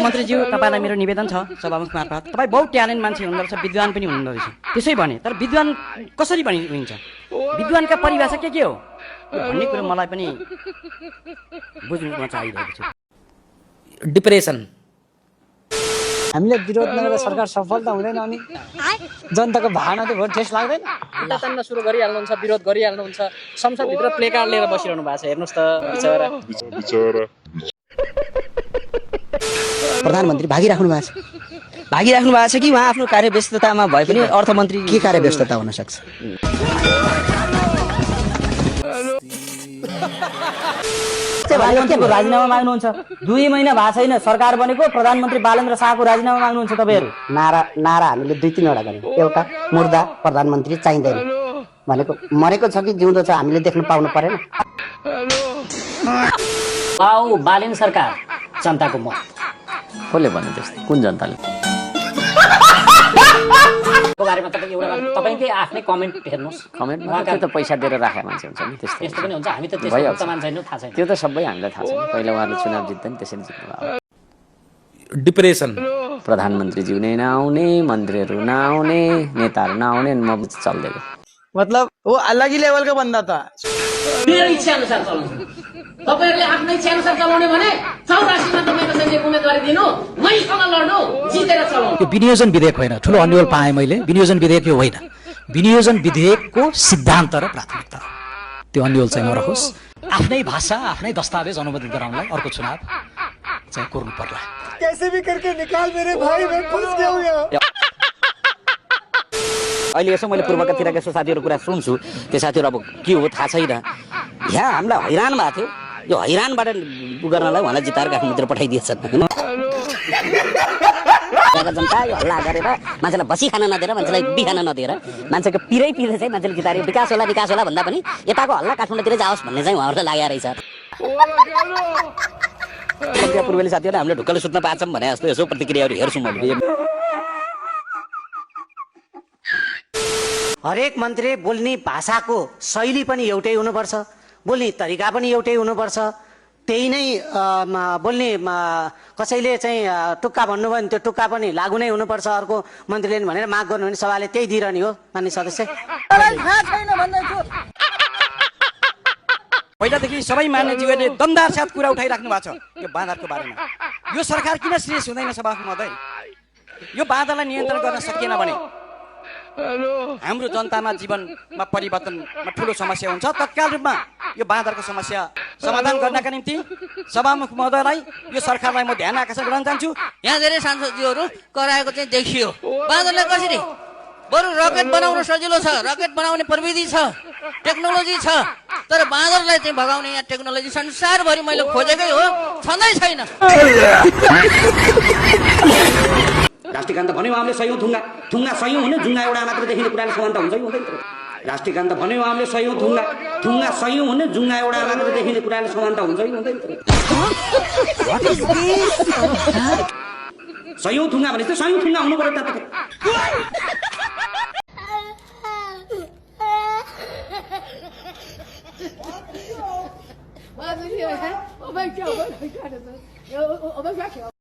मन्त्रीज्यू तपाईलाई मेरो निवेदन छ सभामुख मार्फत तपाई बहुत ट्यालेन्ट मान्छे हुनुहुँदो रहेछ विद्वान पनि हुनुहुँदो रहेछ त्यसै भने तर विद्वान कसरी भनिन्छ विद्वानका परिभाषा के हो भन्ने कुरा मलाई पनि बुझ्न चाहिरहेको छ डिप्रेसन हामीले विरोध नगरेर सरकार सफल त हुँदैन अनि जनताको भावना त भोट ठेस लाग्दैन तान्न सुरु गरिहाल्नुहुन्छ विरोध गरिहाल्नुहुन्छ संसदभित्र प्ले कार्ड लिएर बसिरहनु भएको छ हेर्नुहोस् त बिचरा प्रधानमन्त्री भागिराख्नु भएको छ कि उहाँ आफ्नो कार्यव्यस्ततामा भए पनि अर्थमन्त्री के कार्यव्यस्तता हुन सक्छ प्रधानमन्त्रीको राजीनामा माग्नुहुन्छ 2 महिना भएको छैन सरकार बनेको प्रधानमन्त्री बालेन्द्र शाहको राजीनामा माग्नुहुन्छ तपाईहरु नारा हामीले 2-3 वटा गर्यौं एउटा मुर्दा प्रधानमन्त्री चाहिँदैन भनेको मरेको छ कि जिउँदो छ हामीले देख्न पाउनु परेन आओ बालेन्द्र सरकार जनताको मत कसले भन्नु त्यस्तो कुन जनताले को बारेमा तपाईकै आफ्नै कमेन्ट हेर्नुस् कमेन्टमा त्यो त पैसा दिएर राखेको मान्छे हुन्छ नि त्यस्तो यस्तो पनि हुन्छ हामी त त्यस्तो मान्छे हैन थाहा छैन त्यो त सबै हामीलाई थाहा छ पहिला उहाँले चुनाव जित्दा नि त्यसरी जित्नु भयो डिप्रेसन प्रधानमन्त्रीज्यू नै नआउने मन्त्रीहरू नआउने नेताहरू नआउने म चल्दै मतलब वो अलग ही लेवल का बंदा था मेरो इच्छा अनुसार चलाउँछ तपाईहरुले आफ्नै इच्छा अनुसार चलाउने भने 84 मा तपाईको सैनिक उम्मेदवारी दिनु मैसँग लड्नु जितेर चलाउनु यो विनियोजन विधेयक होइन ठुलो अन्यल पाए मैले विनियोजन विधेयक यो होइन विनियोजन विधेयकको सिद्धान्त र प्राथमिकता त्यो अन्यल चाहिँ नरहोस् आफ्नै भाषा आफ्नै दस्तावेज अनुमोदित गराउनलाई अर्को चुनाव चाहिँ गर्नु पर्ला कैसे भी करके निकाल मेरे भाई मैं फंस गया हूं यहाँ अहिले यसो मैले पूर्वकातिरका यसो साथीहरु कुरा सुन्छु त्यो साथीहरु अब के हो थाहा छैन यहाँ हामीलाई हैरान भएको थियो यो हैरानबाट गर्नलाई उहाँलाई जिताएर काठमाडौँतिर पठाइदिएछन् हैन जनता यो हल्ला गरेर मान्छेलाई बसी खान नदिएर मान्छेलाई बिखान नदिएर मान्छेको पिरै चाहिँ मान्छेले जिताएर विकास होला भन्दा पनि यताको हल्ला काठमाडौँतिर जाओस् भन्ने चाहिँ उहाँहरूलाई लागेको रहेछ पूर्वेली साथीहरु हामीले ढुक्कले सुत्न पाछौँ भने जस्तो यसो प्रतिक्रियाहरू हेर्छु मैले हरेक मन्त्री बोल्ने भाषाको शैली पनि एउटै हुनुपर्छ बोल्ने तरिका पनि एउटै हुनुपर्छ त्यही नै बोल्ने कसैले चाहिँ टुक्का भन्नुभयो भने त्यो टुक्का पनि लागू नै हुनुपर्छ अर्को मन्त्रीले भनेर माग गर्नु भने सभाले त्यही दिइरहने हो मान्य सदस्य पहिलादेखि सबै मान्यज्यूहरूले दमदार साथ कुरा उठाइराख्नु भएको छ यो बाँदरको बारेमा यो सरकार किन सिरियस हुँदैन सभामुख महोदय यो बाँदरलाई नियन्त्रण गर्न सकिएन भने हाम्रो जनतामा जीवनमा परिवर्तनमा ठुलो समस्या हुन्छ तत्काल रूपमा यो बाँदरको समस्या समाधान गर्नका निम्ति सभामुख महोदयलाई यो सरकारलाई म ध्यान आकर्षण गर्न चाहन्छु यहाँ धेरै सांसदज्यूहरू कराएको चाहिँ देखियो बाँदरलाई कसरी बरु रकेट बनाउन सजिलो छ रकेट बनाउने प्रविधि छ टेक्नोलोजी छ तर बाँदरलाई चाहिँ भगाउने यहाँ टेक्नोलोजी संसारभरि मैले खोजेकै हो छँदै छैन राष्ट्रियकान्त भन्यो हामीले सयौं थुङ्गा सयौं हुने जुङ्गा एउटा मात्र देखिने कुराले समानता हुन्छ कि हुँदैन राष्ट्रियकान्त भन्यो हामीले सयौं थुङ्गा सयौं हुने जुङ्गा एउटा मात्र देखिने कुराले समानता हुन्छ कि हुँदैन सयौं थुङ्गा भने चाहिँ सयौं थुङ्गा हुनु पर्यो त